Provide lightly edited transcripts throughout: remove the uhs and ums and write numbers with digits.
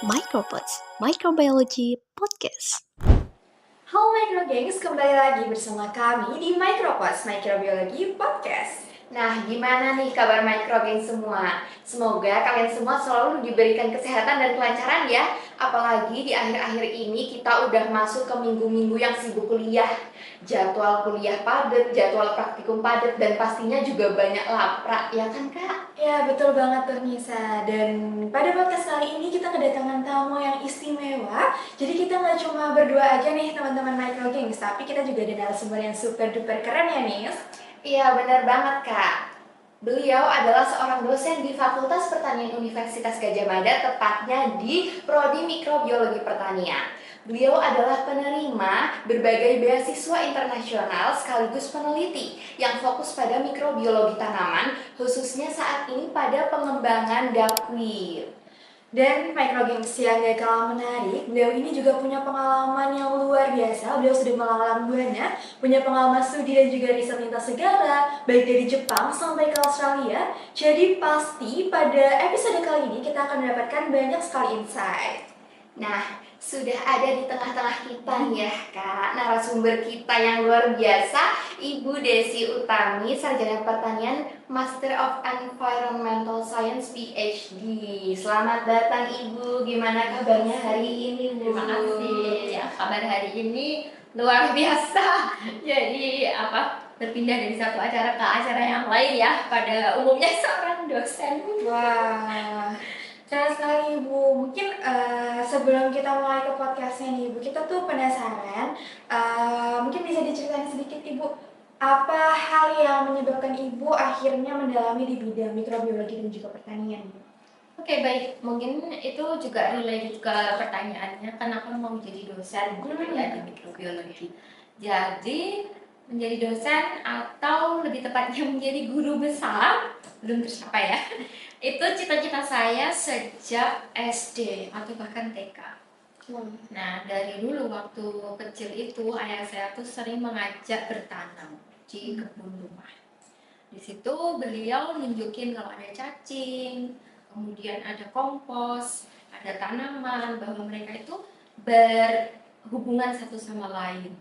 Micropods, Microbiology Podcast. Halo Microgengs, kembali lagi bersama kami di Micropods Microbiology Podcast. Nah, gimana nih kabar Microgeng semua? Semoga kalian semua selalu diberikan kesehatan dan kelancaran ya. Apalagi di akhir-akhir ini kita udah masuk ke minggu-minggu yang sibuk kuliah. Jadwal kuliah padat, jadwal praktikum padat, dan pastinya juga banyak laprak, ya kan Kak? Ya betul banget tuh Nisa. Dan pada podcast kali ini kita kedatangan tamu yang istimewa. Jadi kita nggak cuma berdua aja nih teman-teman Microgengs, tapi kita juga ada narasumber yang super duper keren ya Nis. Iya, benar banget Kak. Beliau adalah seorang dosen di Fakultas Pertanian Universitas Gadjah Mada, tepatnya di Prodi Mikrobiologi Pertanian. Beliau adalah penerima berbagai beasiswa internasional sekaligus peneliti yang fokus pada mikrobiologi tanaman, khususnya saat ini pada pengembangan duckweed. Dan Microgengs yang gak kalah menarik, beliau ini juga punya pengalaman yang luar biasa. Beliau sudah melalang buana, punya pengalaman studi dan juga riset lintas negara, baik dari Jepang sampai ke Australia. Jadi pasti pada episode kali ini kita akan mendapatkan banyak sekali insight. Nah, sudah ada di tengah-tengah kita nih ya Kak, narasumber kita yang luar biasa, Ibu Desi Utami, Sarjana Pertanian, Master of Environmental Science PhD. Selamat datang Ibu, gimana kabarnya hari ini Bu? Terima kasih. Ya, kabar hari ini luar biasa. Jadi berpindah dari satu acara ke acara yang lain ya. Pada umumnya seorang dosen. Wah, keren sekali Ibu. Mungkin sebelum kita mulai ke podcastnya nih Ibu, kita tuh penasaran. Mungkin bisa diceritain sedikit Ibu, apa hal yang menyebabkan Ibu akhirnya mendalami di bidang mikrobiologi dan juga pertanian? Oke, baik. Mungkin itu juga related ke pertanyaannya, kenapa mau jadi dosen gitu ya di mikrobiologi. Jadi menjadi dosen atau lebih tepatnya menjadi guru besar belum tercapai ya. Itu cita-cita saya sejak SD atau bahkan TK. Nah, dari dulu waktu kecil itu ayah saya tuh sering mengajak bertanam di kebun rumah. Di situ beliau nunjukin kalau ada cacing, kemudian ada kompos, ada tanaman, bahwa mereka itu berhubungan satu sama lain.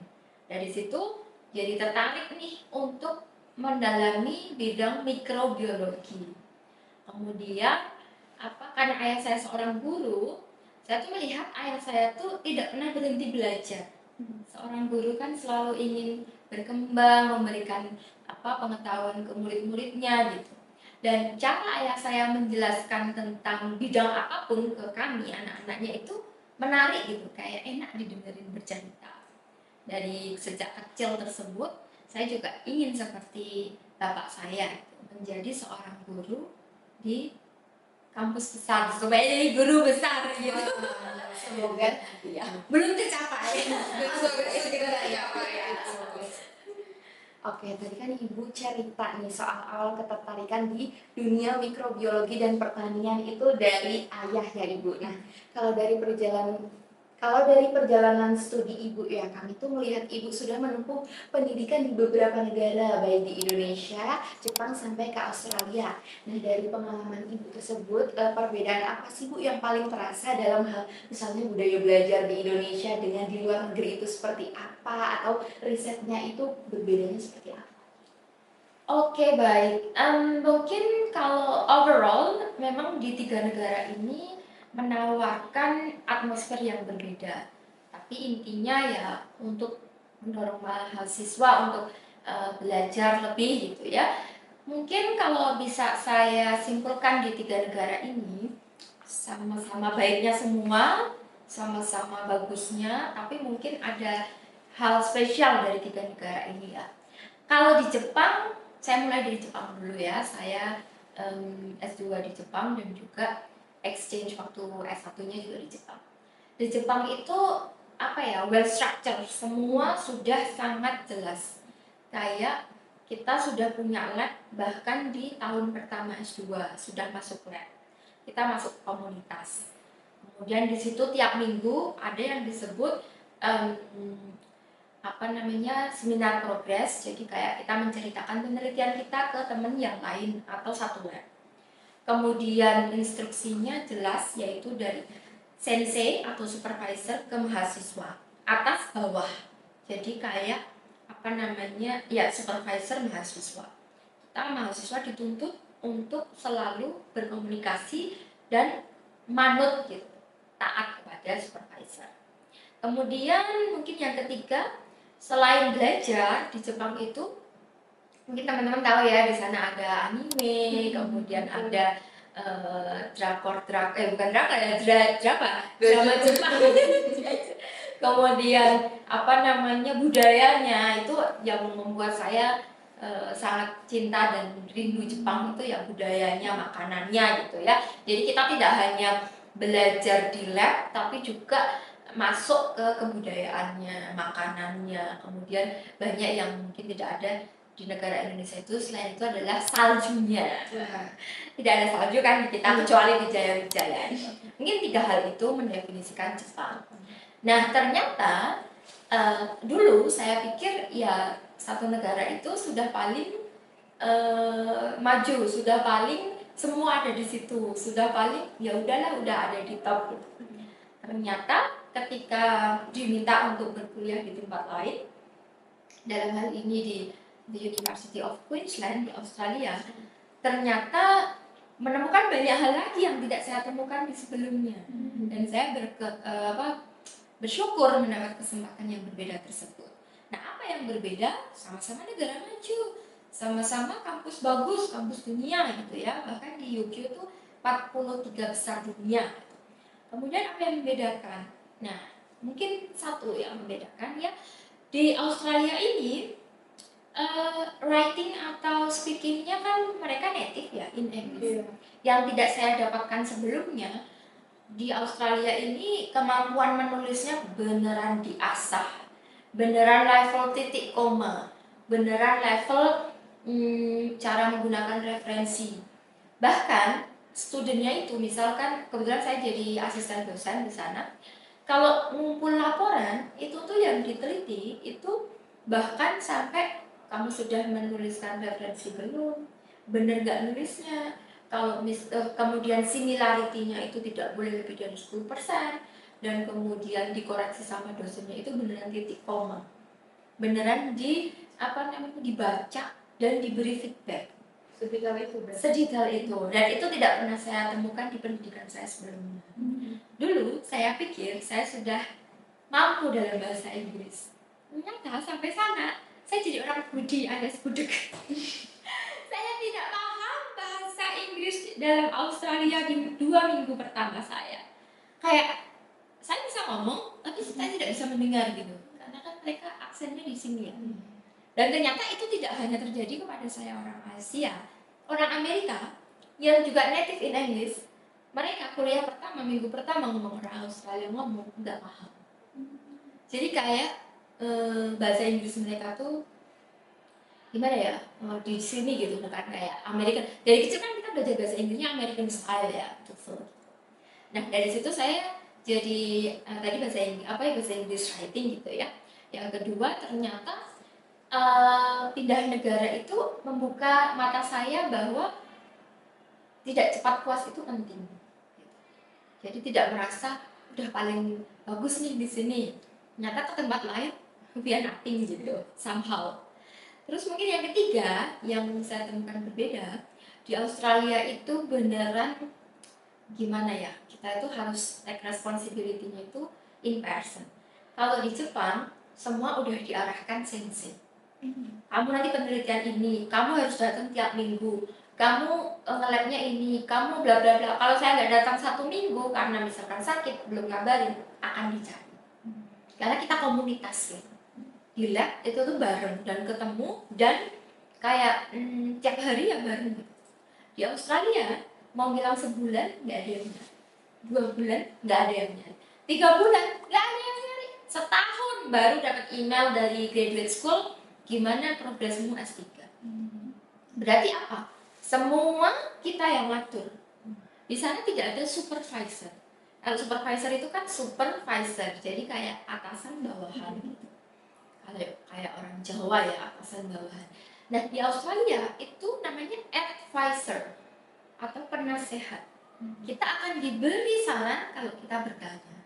Dari situ jadi tertarik nih untuk mendalami bidang mikrobiologi. Kemudian karena ayah saya seorang guru, saya tuh melihat ayah saya tuh tidak pernah berhenti belajar. Seorang guru kan selalu ingin berkembang, memberikan pengetahuan ke murid-muridnya gitu. Dan cara ayah saya menjelaskan tentang bidang apapun ke kami anak-anaknya itu menarik gitu, kayak enak didengerin bercerita. Dari sejak kecil tersebut saya juga ingin seperti bapak saya gitu, menjadi seorang guru di kampus besar, supaya jadi guru besar gitu. Semoga Ya, belum tercapai. semoga segera tercapai ya. Oke, tadi kan Ibu cerita nih soal awal ketertarikan di dunia mikrobiologi dan pertanian itu dari ayah ya Ibu. Nah, kalau dari perjalanan studi Ibu ya, kami tuh melihat Ibu sudah menempuh pendidikan di beberapa negara, baik di Indonesia, Jepang sampai ke Australia. Nah, dari pengalaman Ibu tersebut, perbedaan apa sih Bu yang paling terasa dalam hal misalnya budaya belajar di Indonesia dengan di luar negeri itu seperti apa, atau risetnya itu berbedanya seperti apa? Oke, baik. Mungkin kalau overall memang di tiga negara ini menawarkan atmosfer yang berbeda. Tapi intinya ya untuk mendorong mahasiswa untuk belajar lebih gitu ya. Mungkin kalau bisa saya simpulkan di tiga negara ini sama-sama baiknya semua, sama-sama bagusnya, tapi mungkin ada hal spesial dari tiga negara ini ya. Kalau di Jepang, saya mulai dari Jepang dulu ya. Saya S2 di Jepang dan juga exchange waktu S1-nya juga di Jepang. Di Jepang itu well structured, semua sudah sangat jelas. Kayak kita sudah punya lab, bahkan di tahun pertama S2 sudah masuk lab. Kita masuk komunitas. Kemudian di situ tiap minggu ada yang disebut seminar progres. Jadi kayak kita menceritakan penelitian kita ke teman yang lain atau satu lab. Kemudian instruksinya jelas, yaitu dari sensei atau supervisor ke mahasiswa, atas bawah. Jadi kayak apa namanya, ya supervisor mahasiswa. Kita mahasiswa dituntut untuk selalu berkomunikasi dan manut gitu, taat kepada supervisor. Kemudian mungkin yang ketiga, selain belajar di Jepang itu, mungkin teman-teman tahu ya, di sana ada anime, kemudian ada bukan drakor ya, drama Jepang. Kemudian apa namanya, budayanya itu yang membuat saya sangat cinta dan rindu Jepang itu ya budayanya, makanannya gitu ya. Jadi kita tidak hanya belajar di lab tapi juga masuk ke kebudayaannya, makanannya. Kemudian banyak yang mungkin tidak ada di negara Indonesia itu, selain itu adalah saljunya. Tidak ada salju kan di kita kecuali di Jaya-Wijaya. Mungkin 3 hal itu mendefinisikan Jepang. Nah ternyata dulu saya pikir ya satu negara itu sudah paling maju, sudah paling semua ada di situ, sudah paling ya udahlah, udah ada di top gitu. Ternyata ketika diminta untuk berkuliah di tempat lain, dalam hal ini di University of Queensland di Australia, ternyata menemukan banyak hal lagi yang tidak saya temukan di sebelumnya. Dan saya bersyukur mendapat kesempatan yang berbeda tersebut. Nah, apa yang berbeda? Sama-sama negara maju, sama-sama kampus bagus, kampus dunia gitu ya. Bahkan di Yogyo itu 43 besar dunia. Kemudian apa yang membedakan? Nah, mungkin satu yang membedakan ya, di Australia ini writing atau speakingnya kan mereka native ya, in English. Yang tidak saya dapatkan sebelumnya, di Australia ini kemampuan menulisnya beneran diasah, beneran level titik koma, beneran level cara menggunakan referensi. Bahkan studentnya itu, misalkan kebetulan saya jadi asisten dosen di sana, kalau ngumpul laporan itu tuh yang diteliti itu bahkan sampai kamu sudah menuliskan referensi belum, bener nggak nulisnya. Kalau kemudian similarity-nya itu tidak boleh lebih dari 10%, dan kemudian dikoreksi sama dosennya itu beneran titik koma, beneran dibaca dan diberi feedback. Sedetail itu, dan itu tidak pernah saya temukan di pendidikan saya sebelumnya. Dulu saya pikir saya sudah mampu dalam bahasa Inggris, ternyata sampai sana saya jadi orang budi alias budek. Saya tidak paham bahasa Inggris dalam Australia di 2 minggu pertama saya. Kayak saya bisa ngomong, tapi saya tidak bisa mendengar gitu. Karena kan mereka aksennya di sini ya. Dan ternyata itu tidak hanya terjadi kepada saya orang Asia, orang Amerika yang juga native in English. Mereka kuliah pertama, minggu pertama ngomong, orang Australia ngomong nggak paham. Jadi kayak bahasa Inggris mereka tuh gimana ya, di sini gitu, bukan kayak Amerika. Dari kecil kan kita belajar bahasa Inggrisnya American style ya, gitu. Nah dari situ saya jadi tadi bahasa Inggris writing gitu ya. Yang kedua ternyata pindah negara itu membuka mata saya bahwa tidak cepat puas itu penting. Jadi tidak merasa udah paling bagus nih di sini, ternyata ke tempat lain we are nothing gitu somehow. Terus mungkin yang ketiga yang saya temukan berbeda, di Australia itu beneran gimana ya, kita itu harus take responsibility-nya itu in person. Kalau di Jepang semua udah diarahkan sensei. Kamu nanti penelitian ini, kamu harus datang tiap minggu, kamu nge-labnya ini, kamu bla bla bla. Kalau saya nggak datang 1 minggu karena misalkan sakit, belum ngabarin, akan dicari. Karena kita komunitas gitu. Di lab itu tuh bareng dan ketemu, dan kayak tiap hari ya bareng gitu. Di Australia mau bilang sebulan nggak ada yang nyari, 2 bulan nggak ada yang nyari, 3 bulan nggak ada yang nyari, setahun baru dapat email dari graduate school, gimana progresmu S3. Berarti apa? Semua kita yang ngatur. Di sana tidak ada supervisor. Kalau supervisor itu kan supervisor, jadi kayak atasan bawahan gitu. Kayak orang Jawa ya, atasan bawahan. Nah di Australia itu namanya advisor atau penasehat. Kita akan diberi saran kalau kita bertanya.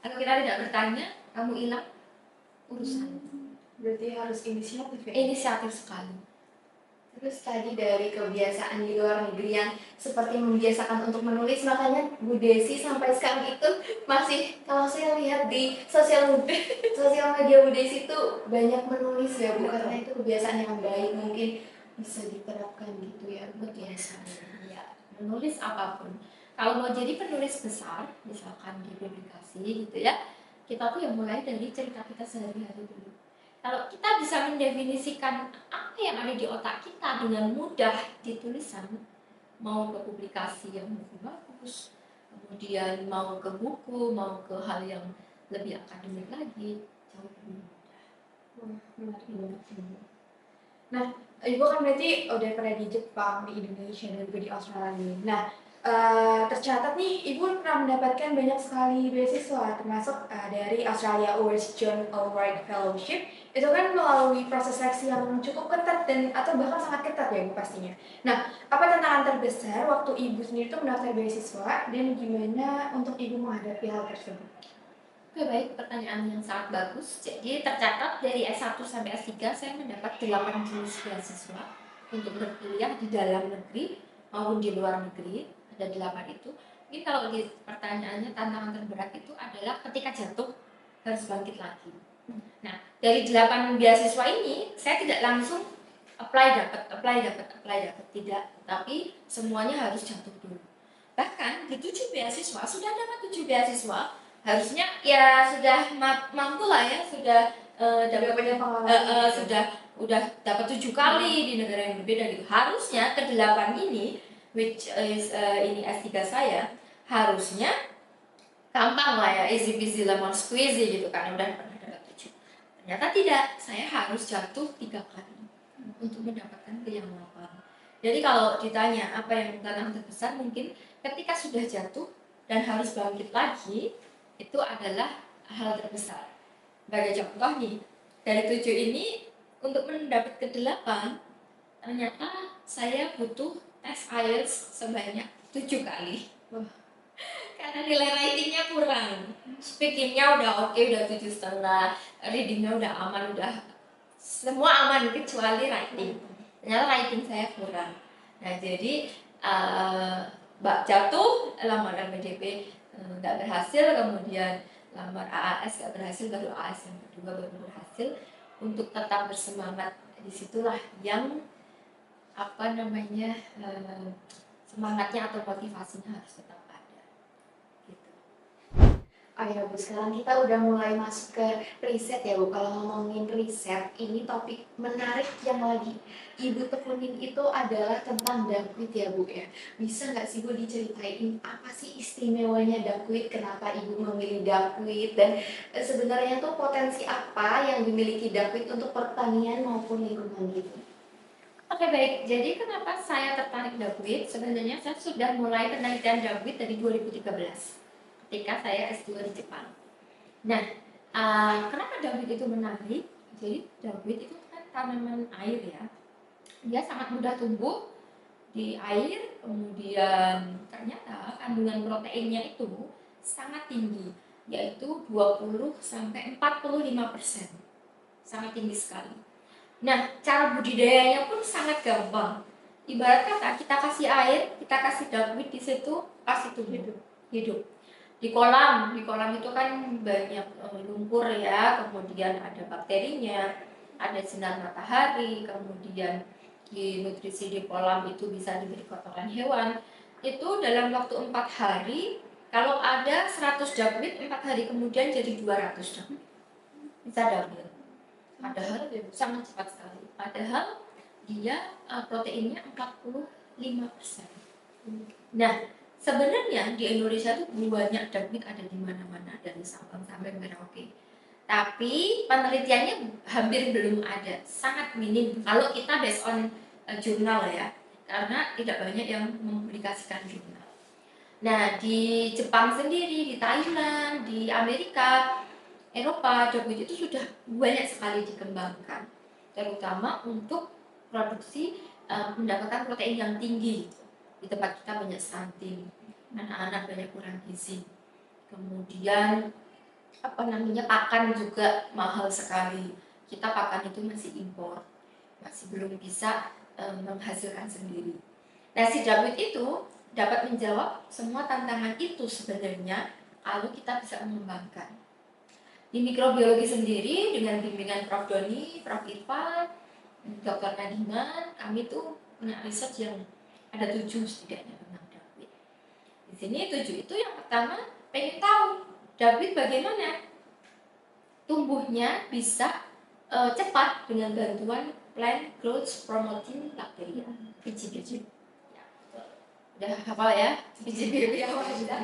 Kalau kita tidak bertanya, kamu hilang urusan. Berarti harus inisiatif ya? Inisiatif sekali. Terus tadi dari kebiasaan di luar negeri yang seperti membiasakan untuk menulis, makanya Bu Desi sampai sekarang itu masih, kalau saya lihat di sosial media Bu Desi itu banyak menulis ya Bu, karena itu kebiasaan yang baik, mungkin bisa diterapkan gitu ya Bu. Biasanya ya, menulis apapun. Kalau mau jadi penulis besar, misalkan di publikasi gitu ya, kita tuh yang mulai dari cerita kita sehari-hari dulu. Kalau kita bisa mendefinisikan apa yang ada di otak kita dengan mudah di tulisan, mau ke publikasi yang lebih bagus, kemudian mau ke buku, mau ke hal yang lebih akademik lagi, jauh lebih mudah. Nah, Ibu kan berarti udah pernah di Jepang, di Indonesia, dan juga di Australia. Nah, tercatat nih, Ibu pernah mendapatkan banyak sekali beasiswa, termasuk dari Australia Awards John Award Fellowship. Itu kan melalui proses seleksi yang cukup ketat dan atau bahkan sangat ketat ya Bu pastinya. Nah, apa tantangan terbesar waktu Ibu sendiri tuh mendaftar beasiswa dan gimana untuk Ibu menghadapi hal tersebut? Oke, baik, pertanyaan yang sangat bagus. Jadi tercatat dari S1 sampai S3 saya mendapat 8 jenis beasiswa untuk berkuliah di dalam negeri maupun di luar negeri. Ada 8 itu. Mungkin kalau di pertanyaannya tantangan terberat itu adalah ketika jatuh harus bangkit lagi. Nah, dari 8 beasiswa ini saya tidak langsung apply dapat, tidak. Tapi semuanya harus jatuh dulu. Bahkan di 7 beasiswa, sudah dapat 7 beasiswa, harusnya ya sudah mampu lah ya, sudah dapat banyak pengalaman. sudah udah dapat 7 kali di negara yang berbeda gitu. Harusnya ke-8 ini, which is ini S3 saya, harusnya gampang lah ya, easy peasy lemon squeezy gitu kan, udah pernah dapat 7. Ternyata tidak, saya harus jatuh 3 kali untuk mendapatkan ke yang 8. Jadi kalau ditanya apa yang tantangan terbesar, mungkin ketika sudah jatuh dan harus bangkit lagi, itu adalah hal terbesar. Sebagai contoh nih, dari 7 ini untuk mendapat ke-8, ternyata saya butuh tes IELTS sebanyak 7 kali. Karena nilai writingnya kurang. Speakingnya udah oke, udah 7,5, readingnya udah aman, udah semua aman kecuali writing. Ternyata writing saya kurang. Nah, jadi jatuh, lamar LPDP nggak berhasil, kemudian lamar AAS nggak berhasil, baru AAS yang kedua baru berhasil. Untuk tetap bersemangat, disitulah yang semangatnya atau motivasinya harus tetap ada. Gitu. Oh ya Bu, sekarang kita udah mulai masuk ke riset ya Bu. Kalau ngomongin riset, ini topik menarik yang lagi Ibu tekunin itu adalah tentang Duckweed ya Bu ya. Bisa nggak sih Bu diceritain apa sih istimewanya Duckweed, kenapa Ibu memilih Duckweed, dan sebenarnya tuh potensi apa yang dimiliki Duckweed untuk pertanian maupun lingkungan gitu? Oke, baik, jadi kenapa saya tertarik Duckweed? Sebenarnya saya sudah mulai penelitian Duckweed dari 2013 ketika saya S2 di Jepang. Nah, kenapa Duckweed itu menarik? Jadi Duckweed itu kan tanaman air ya, dia sangat mudah tumbuh di air, kemudian ternyata kandungan proteinnya itu sangat tinggi, yaitu 20-45%, sangat tinggi sekali. Nah, cara budidayanya pun sangat gampang. Ibarat kata kita kasih air, kita kasih Duckweed di situ, pasti tumbuh hidup. Di kolam itu kan banyak lumpur ya, kemudian ada bakterinya, ada sinar matahari, kemudian di nutrisi di kolam itu bisa diberi kotoran hewan. Itu dalam waktu 4 hari, kalau ada 100 Duckweed, 4 hari kemudian jadi 200 Duckweed. Bisa double. Padahal sangat cepat sekali. Padahal dia proteinnya 45%. Nah, sebenarnya di Indonesia tuh banyak Duckweed ada di mana-mana, dari Sabang sampai Merauke. Tapi penelitiannya hampir belum ada, sangat minim. Kalau kita based on jurnal ya, karena tidak banyak yang mempublikasikan jurnal. Nah, di Jepang sendiri, di Thailand, di Amerika, Eropa, Duckweed itu sudah banyak sekali dikembangkan, terutama untuk produksi mendapatkan protein yang tinggi. Di tempat kita banyak stunting. anak-anak banyak kurang gizi. Kemudian pakan juga mahal sekali. Kita pakan itu masih impor, masih belum bisa menghasilkan sendiri. Nah, si David itu dapat menjawab semua tantangan itu sebenarnya kalau kita bisa mengembangkan. Di mikrobiologi sendiri dengan bimbingan Prof. Doni, Prof. Irfan, Dr. Nadiman, kami tuh punya riset yang ada 7 setidaknya tentang David. Di sini 7 itu yang pertama pengen tahu David bagaimana tumbuhnya bisa cepat dengan bantuan plant growth promoting bacteria (PGBP). Ya, udah hafal ya PGBP apa sudah?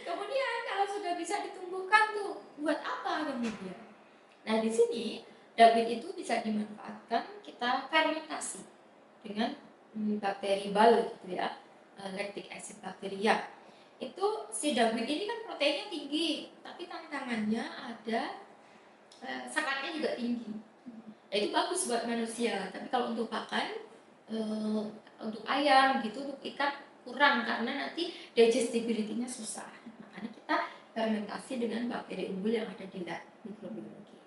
Kemudian kalau sudah bisa ditumbuhkan tuh buat apa kemudian? Nah, di sini David itu bisa dimanfaatkan kita fermentasi dengan bakteri bal gitu ya, lactic acid bacteria. Itu si David ini kan proteinnya tinggi, tapi tantangannya ada seratnya juga tinggi. Nah, itu bagus buat manusia, tapi kalau untuk pakan, untuk ayam gitu, untuk ikan kurang karena nanti digestibility-nya susah. Makanya kita fermentasi dengan bakteri unggul yang ada di lab mikrobiologi.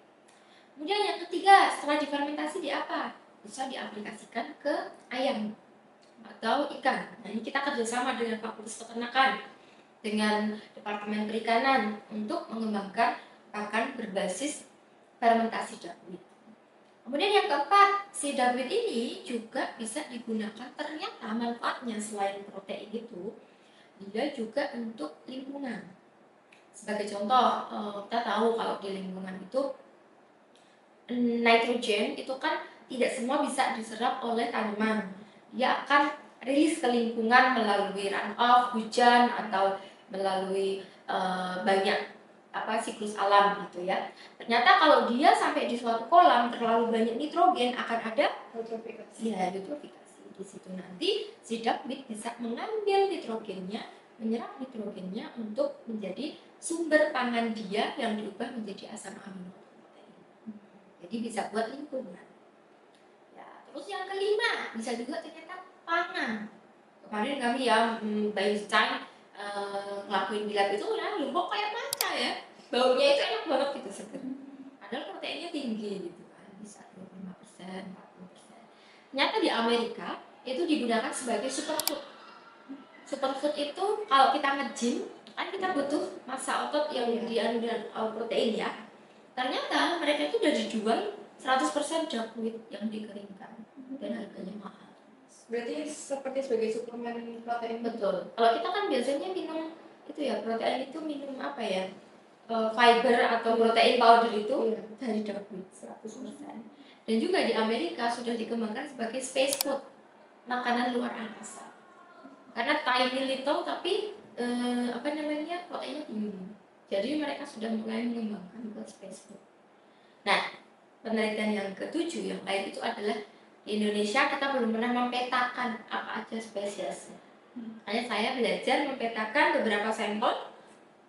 Kemudian yang ketiga, setelah difermentasi di apa? Bisa diaplikasikan ke ayam atau ikan. Nah, ini kita kerjasama dengan Fakultas Peternakan, dengan Departemen Perikanan untuk mengembangkan pakan berbasis fermentasi David. Kemudian yang keempat, si David ini juga bisa digunakan, ternyata manfaatnya selain protein itu, dia juga untuk lingkungan. Sebagai contoh, kita tahu kalau di lingkungan itu nitrogen itu kan tidak semua bisa diserap oleh tanaman. Dia akan rilis ke lingkungan melalui runoff, hujan, atau melalui banyak siklus alam gitu ya. Ternyata kalau dia sampai di suatu kolam terlalu banyak nitrogen akan ada eutrofikasi. Ya, eutrofikasi. Di situ nanti si David bisa mengambil nitrogennya, menyerap nitrogennya untuk menjadi sumber pangan dia yang diubah menjadi asam amino. Jadi bisa buat lingkungan. Ya, terus yang kelima bisa juga ternyata pangan. Kemarin kami yang Einstein ngelakuin di lab itu lumbok kayak maca ya, baunya itu enak banget gitu, seger. Padahal proteinnya tinggi gitu kan, bisa 25%, 40%. Ternyata di Amerika itu digunakan sebagai superfood. Superfood itu kalau kita nge-gym kan kita butuh massa otot yang dianu dengan protein ya. Ternyata mereka itu udah dijual 100% David yang dikeringkan dan harganya mahal. Berarti seperti sebagai suplemen protein. Betul. Kalau kita kan biasanya minum itu ya, protein itu minum apa ya? Fiber atau protein powder itu dari David 100%. Dan juga di Amerika sudah dikembangkan sebagai space food, makanan luar angkasa. Karena tiny little tapi proteinnya tinggi. Jadi mereka sudah mulai mengembangkan ke space food. Nah, penelitian yang ketujuh yang lain itu adalah di Indonesia kita belum pernah mempetakan apa aja spesiesnya. Makanya saya belajar mempetakan beberapa sampel.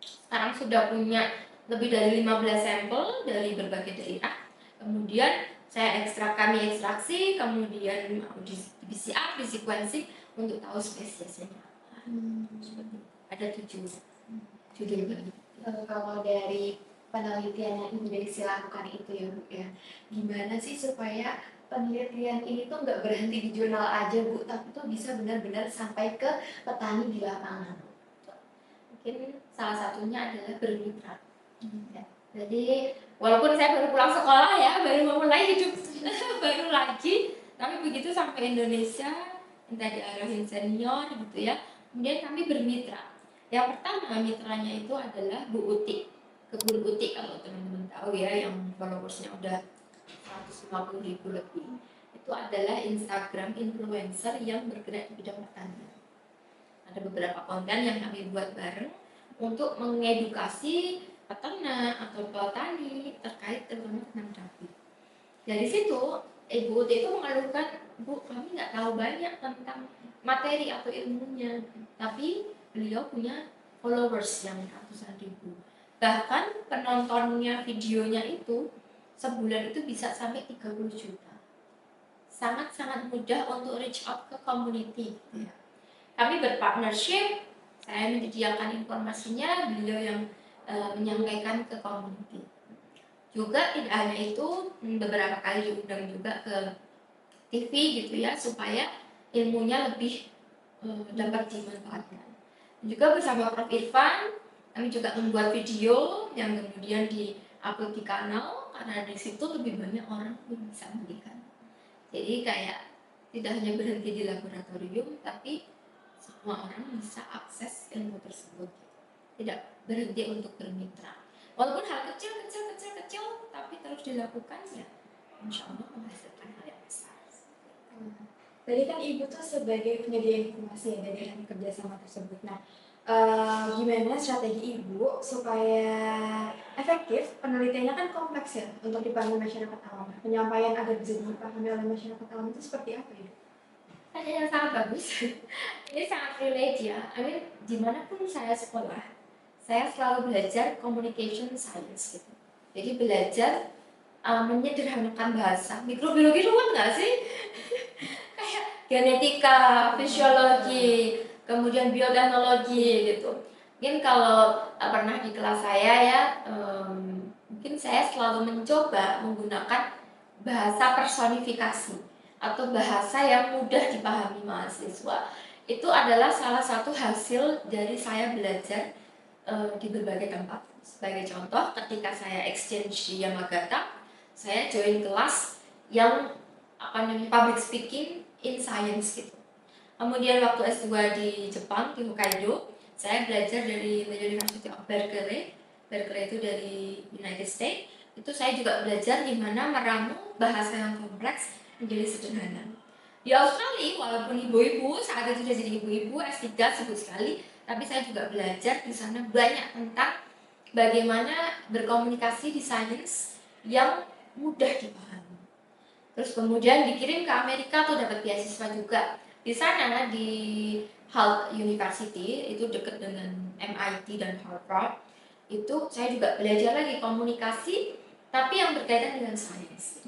Sekarang sudah punya lebih dari 15 sampel dari berbagai daerah. Kemudian kami ekstraksi, kemudian di PCR, di sequencing untuk tahu spesiesnya apa. Ada 7 judul. Kalau dari penelitian yang Ibu Desi lakukan itu ya Bu ya, gimana sih supaya penelitian ini tuh nggak berhenti di jurnal aja Bu, tapi tuh bisa benar-benar sampai ke petani di lapangan? Mungkin salah satunya adalah bermitra. Ya. Jadi walaupun saya baru pulang sekolah ya, baru memulai hidup baru lagi, tapi begitu sampai Indonesia minta diarahin senior gitu ya. Kemudian kami bermitra. Yang pertama mitranya itu adalah Bu Uti, Kebun Uti kalau teman-teman tahu ya, yang followersnya udah 150.000 lebih. Itu adalah Instagram influencer yang bergerak di bidang pertanian. Ada beberapa konten yang kami buat bareng untuk mengedukasi peternak atau petani terkait terutama tentang David. Dari situ Ibu Uti itu mengeluhkan, Bu, kami nggak tahu banyak tentang materi atau ilmunya, tapi beliau punya followers yang ratusan ribu. Bahkan penontonnya videonya itu sebulan itu bisa sampai 30 juta. Sangat-sangat mudah untuk reach out ke community. Kami berpartnership Saya menyediakan informasinya, beliau yang menyampaikan ke community. Juga tidak hanya itu, beberapa kali diundang juga ke TV gitu ya, supaya ilmunya lebih dapat dimanfaatkan. Juga bersama Prof. Irfan, kami juga membuat video yang kemudian di-upload di kanal, karena di situ lebih banyak orang yang bisa melihat. Jadi kayak tidak hanya berhenti di laboratorium, tapi semua orang bisa akses ilmu tersebut. Tidak berhenti untuk bermitra. Walaupun hal kecil, tapi terus dilakukan ya, insya Allah menghasilkan hal yang besar. Tadi kan Ibu tuh sebagai penyedia informasi ya dari kerjasama tersebut. Nah, gimana strategi Ibu supaya efektif? Penelitiannya kan kompleks ya untuk dipahami masyarakat awam. Penyampaian agar bisa dipahami oleh masyarakat awam itu seperti apa ya? Ada yang sangat bagus. Ini sangat relate ya. Dimanapun saya sekolah, saya selalu belajar communication science gitu. Jadi belajar menyederhanakan bahasa. Mikrobiologi ruwet nggak sih? Kayak genetika, fisiologi, kemudian bioteknologi gitu. Mungkin kalau pernah di kelas saya ya, mungkin saya selalu mencoba menggunakan bahasa personifikasi atau bahasa yang mudah dipahami mahasiswa. Itu adalah salah satu hasil dari saya belajar di berbagai tempat. Sebagai contoh, ketika saya exchange di Yamagata, saya join kelas yang public speaking in science gitu. Kemudian waktu S2 di Jepang, di Hokkaido, saya belajar dari The University of Berkeley. Berkeley itu dari United States. Itu saya juga belajar gimana meramu bahasa yang kompleks menjadi sederhana. Di Australia, walaupun ibu-ibu, saat itu sudah jadi ibu-ibu, S3 sibuk sekali, tapi saya juga belajar di sana banyak tentang bagaimana berkomunikasi di sains yang mudah dipahami. Terus kemudian dikirim ke Amerika tuh dapat beasiswa juga. Di sana di Hull University, itu dekat dengan MIT dan Harvard, itu saya juga belajar lagi komunikasi, tapi yang berkaitan dengan sains.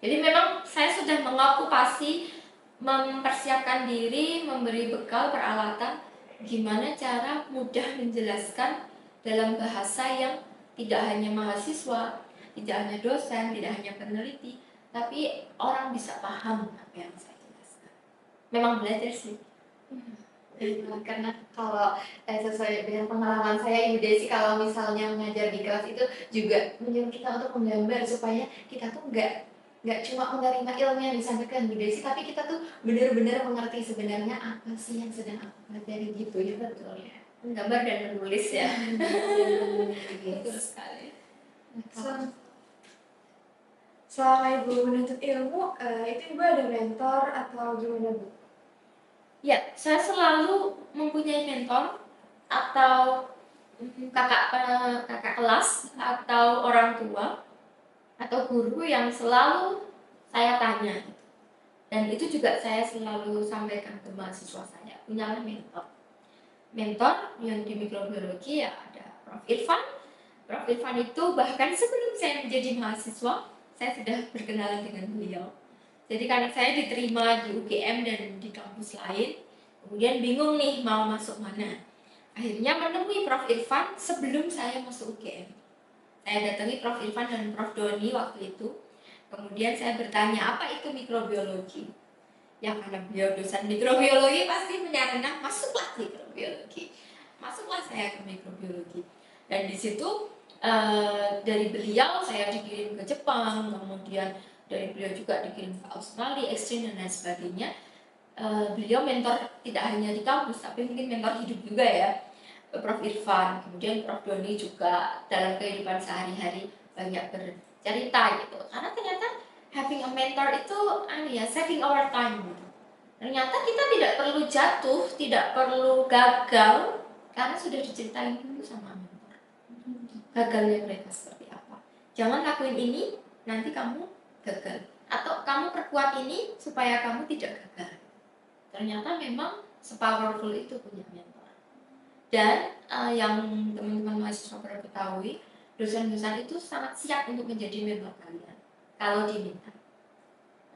Jadi memang saya sudah mengokupasi, mempersiapkan diri, memberi bekal peralatan, gimana cara mudah menjelaskan dalam bahasa yang tidak hanya mahasiswa, tidak hanya dosen, tidak hanya peneliti, tapi orang bisa paham apa yang saya jelaskan. Memang belajar sih. Karena kalau sesuai dengan pengalaman saya, Ibu Desi, kalau misalnya mengajar di kelas itu juga menyuruh kita untuk menggambar supaya kita tuh nggak cuma menerima ilmu yang disampaikan Ibu Desi, tapi kita tuh benar-benar mengerti sebenarnya apa sih yang sedang aku pelajari gitu ya. Betul ya. Menggambar dan menulis ya. Betul sekali. Selama Ibu menuntut ilmu, itu Ibu ada mentor atau gimana Bu? Ya, saya selalu mempunyai mentor atau kakak kelas atau orang tua atau guru yang selalu saya tanya. Dan itu juga saya selalu sampaikan ke mahasiswa saya, punyalah mentor. Mentor yang di mikrobiologi ya ada Prof. Irfan. Prof. Irfan itu bahkan sebelum saya menjadi mahasiswa, saya sudah berkenalan dengan beliau. Jadi karena saya diterima di UGM dan di kampus lain, kemudian bingung nih mau masuk mana. Akhirnya menemui Prof. Irfan sebelum saya masuk UGM. Saya datangi Prof. Irfan dan Prof. Doni waktu itu. Kemudian saya bertanya, apa itu mikrobiologi? Ya karena beliau dosen mikrobiologi pasti menyarankan masuklah mikrobiologi. Masuklah saya ke mikrobiologi. Dan di situ dari beliau saya dikirim ke Jepang, kemudian dari beliau juga dikirim ke Australia, exchange dan lain sebagainya. Beliau mentor tidak hanya di kampus, tapi mungkin mentor hidup juga ya. Prof. Irfan, kemudian Prof. Doni juga dalam kehidupan sehari-hari banyak bercerita gitu. Karena ternyata having a mentor itu saving our time gitu. Ternyata kita tidak perlu jatuh, tidak perlu gagal, karena sudah diceritain dulu sama mentor. Gagalnya mereka seperti apa. Jangan lakuin ini, nanti kamu gagal. Atau kamu perkuat ini supaya kamu tidak gagal. Ternyata memang sepowerful itu punya mentor. Dan yang teman-teman mahasiswa perlu ketahui, dosen-dosen itu sangat siap untuk menjadi mentor kalian kalau diminta.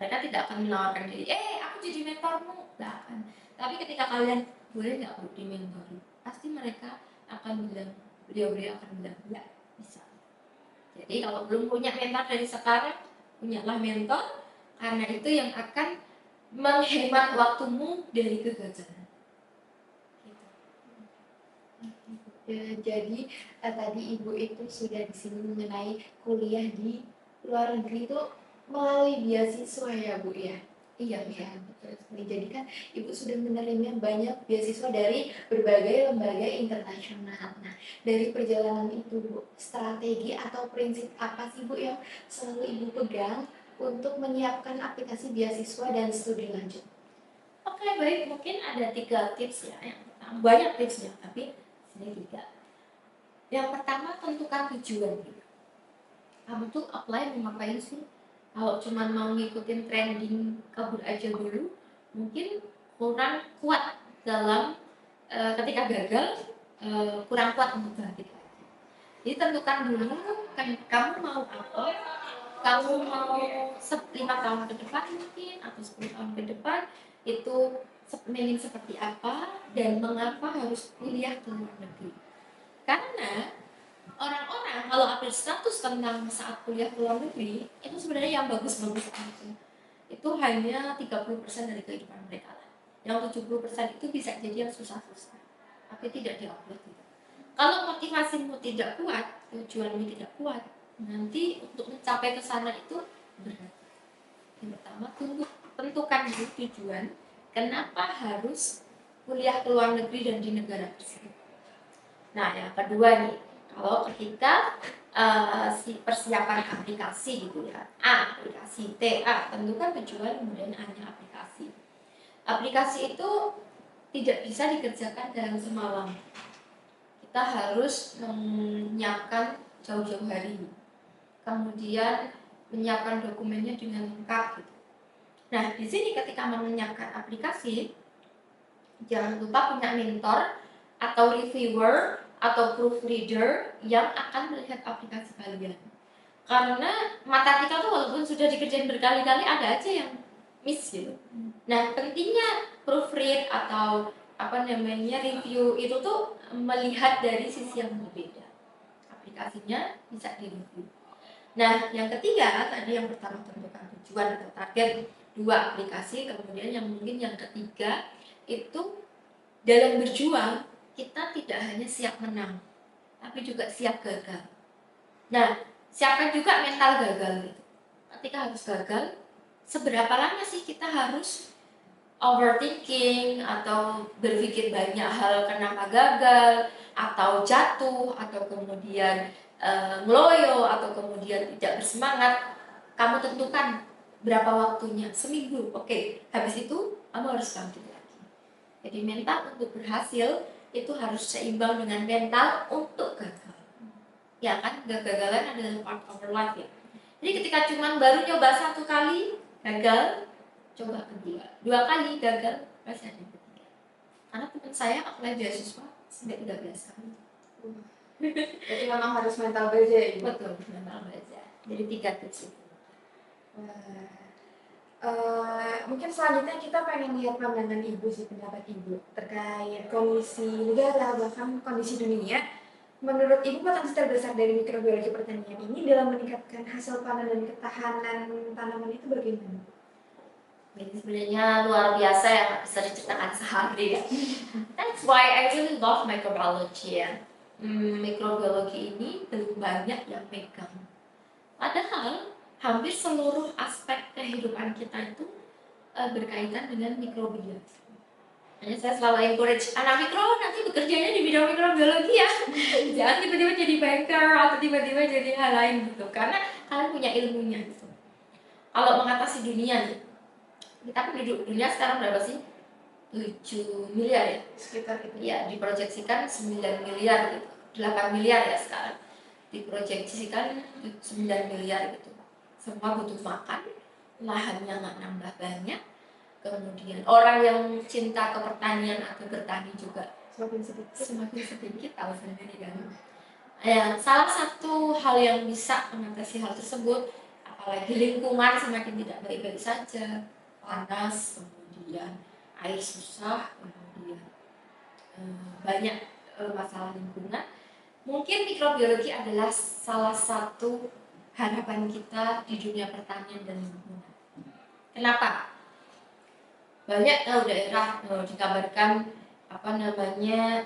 Mereka tidak akan menawarkan diri, aku jadi mentormu, nggak akan. Tapi ketika kalian boleh nggak Bu dimentori, pasti pasti mereka akan bilang, beliau akan bilang ya bisa. Jadi kalau belum punya mentor dari sekarang, punyalah mentor, karena itu yang akan menghemat waktumu dari kegagalan. Gitu. Ya, jadi tadi Ibu itu sudah disinggung mengenai kuliah di luar negeri itu melalui beasiswa ya Bu ya. Iya, Ya, betul sekali. Jadi kan Ibu sudah menerima banyak beasiswa dari berbagai lembaga internasional. Nah, dari perjalanan itu Bu, strategi atau prinsip apa sih Bu yang selalu Ibu pegang untuk menyiapkan aplikasi beasiswa dan studi lanjut? Oke, baik, mungkin ada 3 tips ya. Yang pertama, banyak tipsnya, tapi sini 3. Yang pertama, tentukan tujuan. Kamu tuh apply mau ngapain sih? Kalau cuma mau ngikutin trending kabur aja dulu, mungkin kurang kuat dalam ketika gagal, kurang kuat untuk bangkit lagi. Jadi tentukan dulu kan kamu mau apa, kamu mau 5 tahun ke depan mungkin atau 10 tahun ke depan itu ingin seperti apa dan mengapa harus kuliah ke luar negeri. Karena orang-orang kalau update status tentang saat kuliah ke luar negeri itu sebenarnya yang bagus-bagus aja. Itu hanya 30% dari kehidupan mereka lah. Yang 70% itu bisa jadi yang susah-susah, tapi tidak diupload gitu. Kalau motivasimu tidak kuat, tujuanmu tidak kuat, nanti untuk mencapai ke sana itu berat. Yang pertama, tentukan dulu tujuan, kenapa harus kuliah ke luar negeri dan di negara tersebut. Nah, yang kedua nih, kalau ketika si persiapan aplikasi gitu ya, A, aplikasi, TA, tentukan tujuan, kemudian A-nya aplikasi. Aplikasi itu tidak bisa dikerjakan dalam semalam. Kita harus menyiapkan jauh-jauh hari, kemudian menyiapkan dokumennya dengan lengkap gitu. Nah, di sini ketika menyiapkan aplikasi, jangan lupa punya mentor atau reviewer atau proofreader yang akan melihat aplikasi kalian. Karena matematika tuh walaupun sudah dikerjain berkali-kali ada aja yang miss gitu. Nah, pentingnya proofread atau review itu tuh melihat dari sisi yang berbeda. Aplikasinya bisa direview. Nah, yang ketiga tadi yang pertama tentukan tujuan atau target 2 aplikasi, kemudian yang mungkin yang ketiga itu dalam berjuang kita tidak hanya siap menang, tapi juga siap gagal. Nah, siapkan juga mental gagal gitu. Ketika harus gagal, seberapa lama sih kita harus overthinking atau berpikir banyak hal kenapa gagal, atau jatuh, atau kemudian ngeloyo, atau kemudian tidak bersemangat. Kamu tentukan berapa waktunya, seminggu, oke. Habis itu kamu harus bangkit lagi. Jadi mental untuk berhasil itu harus seimbang dengan mental untuk gagal. Ya kan, kegagalan adalah part of our life ya. Jadi ketika cuma baru nyoba 1 kali gagal, coba kedua, 2 kali gagal, masih ada ketiga. Karena teman saya apply beasiswa sampai 13 kali. Jadi memang harus mental baja ya Ibu? Betul, mental baja. Jadi 3 tips itu. Mungkin selanjutnya kita pengen lihat pandangan Ibu sih, pendapat Ibu terkait kondisi negara bahkan kondisi dunia. Menurut Ibu potensi terbesar dari mikrobiologi pertanian ini dalam meningkatkan hasil panen dan ketahanan tanaman itu bagaimana? Ini sebenarnya luar biasa ya, nggak bisa diceritakan sehari ya. That's why I really love microbiology ya. Mikrobiologi ini belum banyak yang pegang. Padahal hampir seluruh aspek kehidupan kita itu berkaitan dengan mikrobiologi. Hanya saya selalu encourage anak mikro nanti bekerjanya di bidang mikrobiologi ya. Jangan tiba-tiba jadi banker atau tiba-tiba jadi hal lain gitu. Karena kalian punya ilmunya gitu. Kalau mengatasi dunia nih, kita penduduk dunia sekarang berapa sih? 7 miliar ya? Sekitar itu. Ya, diproyeksikan 9 miliar gitu. 8 miliar ya sekarang. Diproyeksikan 9 miliar gitu. Semua butuh makan, lahannya nggak nambah banyak. Kemudian orang yang cinta ke pertanian atau bertani juga semakin sedikit, tahu sendiri kan. Ya, salah satu hal yang bisa mengatasi hal tersebut, apalagi lingkungan semakin tidak baik-baik saja, panas, kemudian air susah, kemudian banyak masalah lingkungan, mungkin mikrobiologi adalah salah satu harapan kita di dunia pertanian dan lingkungan. Kenapa? Banyak tahu daerah dikabarkan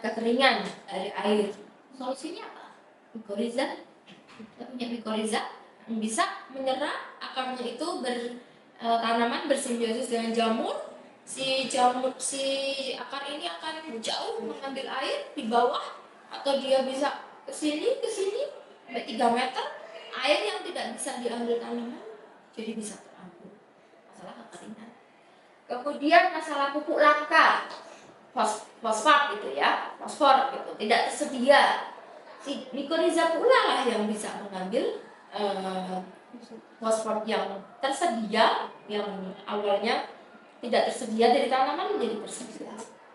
kekeringan dari air. Solusinya apa? Mikoriza. Kita punya mikoriza yang bisa menyerap akarnya itu tanaman bersimbiosis dengan jamur. Si akar ini akan jauh mengambil air di bawah, atau dia bisa ke sini sampai 3 meter, air yang tidak bisa diambil tanaman jadi bisa terambil. Masalah kekeringan. Kemudian masalah pupuk langka, fosfat gitu ya, fosfor gitu, tidak tersedia. Si mikoriza pula lah yang bisa mengambil fosfor yang tersedia, yang awalnya tidak tersedia dari tanaman menjadi tersedia.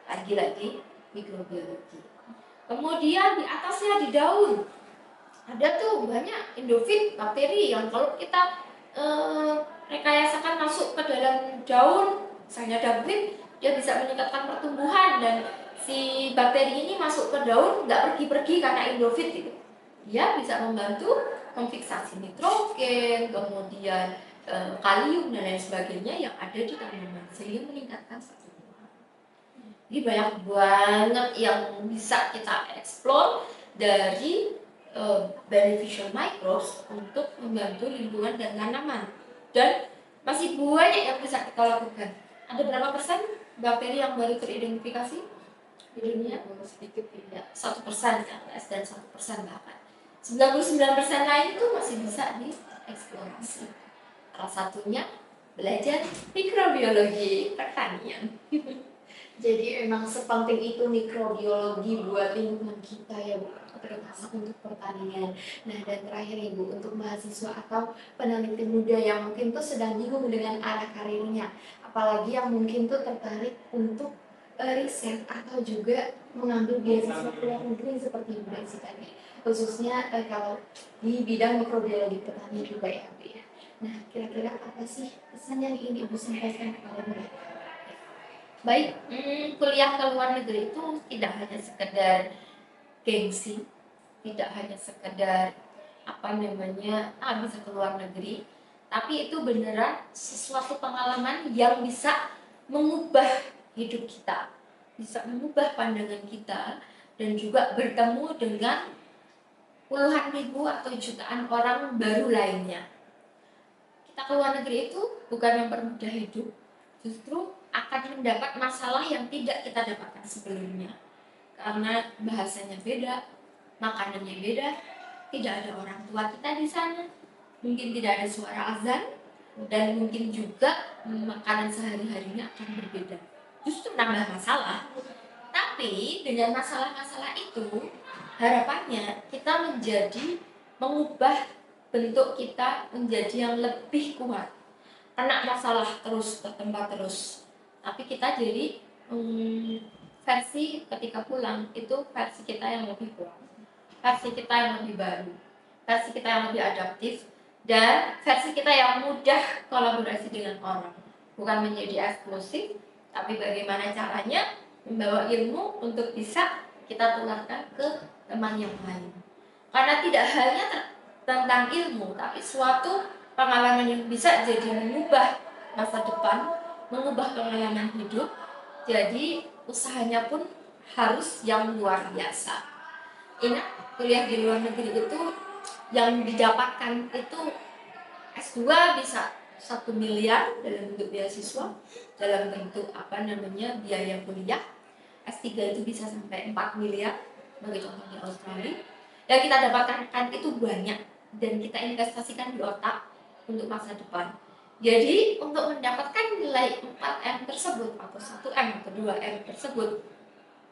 Lagi-lagi mikrobiologi. Kemudian di atasnya di daun ada tuh banyak endofit, bakteri yang kalau kita rekayasakan masuk ke dalam daun, misalnya daging, dia bisa meningkatkan pertumbuhan, dan si bakteri ini masuk ke daun nggak pergi-pergi karena endofit gitu. Dia bisa membantu memfiksasi nitrogen, kemudian kalium dan lain sebagainya yang ada di tanaman sehingga meningkatkan pertumbuhan. Jadi banyak banget yang bisa kita eksplor dari beneficial microbes untuk membantu lingkungan dan tanaman. Dan masih banyak yang bisa kita lakukan. Ada berapa persen bakteri yang baru teridentifikasi di dunia? Sedikit, tidak 1%, ya, less dan 1% bahkan. 99% lain itu masih bisa dieksplorasi. Salah satunya belajar mikrobiologi pertanian. Jadi emang sepenting itu mikrobiologi buat lingkungan kita ya Bu, terutama untuk pertanian. Nah dan terakhir Ibu, untuk mahasiswa atau peneliti muda yang mungkin tuh sedang bingung dengan arah karirnya, apalagi yang mungkin tuh tertarik untuk riset atau juga mengambil beasiswa ke luar negeri seperti Bu Desi tadi, khususnya kalau di bidang mikrobiologi pertanian juga ya Bu ya. Nah kira-kira apa sih pesan yang ingin Ibu sampaikan kepada mereka? Baik, kuliah ke luar negeri itu tidak hanya sekedar gengsi, tidak hanya sekedar bisa ke luar negeri, tapi itu beneran sesuatu pengalaman yang bisa mengubah hidup kita, bisa mengubah pandangan kita, dan juga bertemu dengan puluhan ribu atau jutaan orang baru lainnya. Kita ke luar negeri itu bukan mempermudah hidup, justru akan mendapat masalah yang tidak kita dapatkan sebelumnya. Karena bahasanya beda, makanannya beda, tidak ada orang tua kita di sana, mungkin tidak ada suara azan, dan mungkin juga makanan sehari-harinya akan berbeda. Justru nambah masalah. Tapi dengan masalah-masalah itu, harapannya kita mengubah bentuk kita menjadi yang lebih kuat. Karena masalah terus bertambah terus, tapi kita jadi versi ketika pulang itu versi kita yang lebih kuat, versi kita yang lebih baru, versi kita yang lebih adaptif, dan versi kita yang mudah kolaborasi dengan orang, bukan menjadi eksklusif, tapi bagaimana caranya membawa ilmu untuk bisa kita tularkan ke teman yang lain. Karena tidak hanya tentang ilmu, tapi suatu pengalaman yang bisa jadi mengubah masa depan, mengubah pengalaman hidup. Jadi usahanya pun harus yang luar biasa. Ingat, kuliah di luar negeri itu yang didapatkan itu S2 bisa 1 miliar dalam bentuk beasiswa, dalam bentuk biaya kuliah. S3 itu bisa sampai 4 miliar bagi contoh di Australia. Dan kita dapatkan itu banyak, dan kita investasikan di otak untuk masa depan. Jadi untuk mendapatkan nilai 4M tersebut atau 1M atau 2M tersebut,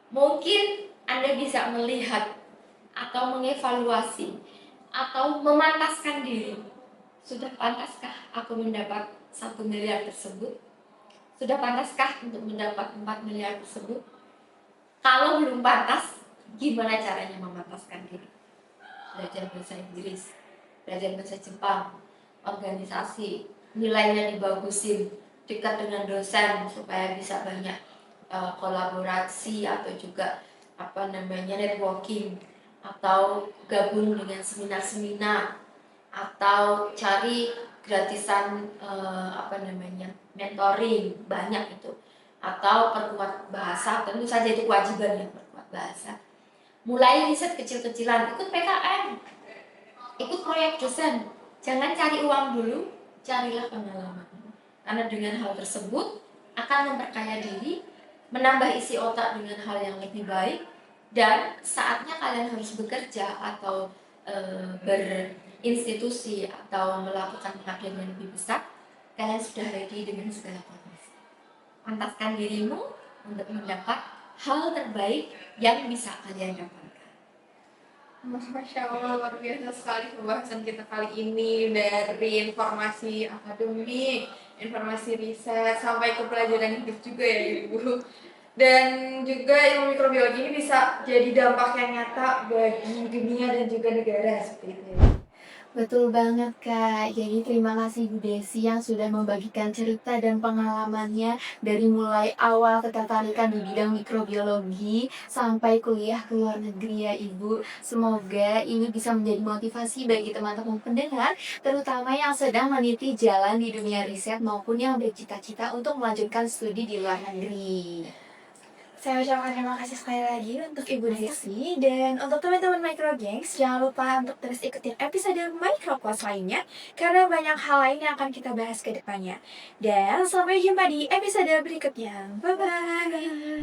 mungkin Anda bisa melihat atau mengevaluasi atau memantaskan diri. Sudah pantaskah aku mendapat 1 miliar tersebut? Sudah pantaskah untuk mendapat 4 miliar tersebut? Kalau belum pantas, gimana caranya memantaskan diri? Belajar bahasa Inggris, belajar bahasa Jepang, organisasi, nilainya dibagusin, dekat dengan dosen supaya bisa banyak kolaborasi atau juga networking, atau gabung dengan seminar-seminar, atau cari gratisan mentoring, banyak itu, atau perkuat bahasa. Tentu saja itu kewajiban ya, perkuat bahasa. Mulai riset kecil-kecilan, ikut PKM, ikut proyek dosen. Jangan cari uang dulu, carilah pengalaman. Karena dengan hal tersebut akan memperkaya diri, menambah isi otak dengan hal yang lebih baik, dan saatnya kalian harus bekerja atau berinstitusi atau melakukan pengabdian yang lebih besar, kalian sudah ready dengan segala kondisi. Pantaskan dirimu untuk mendapat hal terbaik yang bisa kalian dapatkan. Masya Allah, luar biasa sekali pembahasan kita kali ini. Dari informasi akademik, informasi riset, sampai ke pelajaran hidup juga ya Ibu. Dan juga ilmu mikrobiologi ini bisa jadi dampak yang nyata bagi dunia dan juga negara seperti itu ya. Betul banget Kak, jadi terima kasih Bu Desi yang sudah membagikan cerita dan pengalamannya dari mulai awal ketertarikan di bidang mikrobiologi sampai kuliah ke luar negeri ya Ibu. Semoga ini bisa menjadi motivasi bagi teman-teman pendengar, terutama yang sedang meniti jalan di dunia riset maupun yang bercita-cita untuk melanjutkan studi di luar negeri. Saya ucapkan terima kasih sekali lagi untuk Ibu Desi. Dan untuk teman-teman Microgengs, jangan lupa untuk terus ikutin episode Microclass lainnya, karena banyak hal lain yang akan kita bahas ke depannya. Dan sampai jumpa di episode berikutnya. Bye-bye.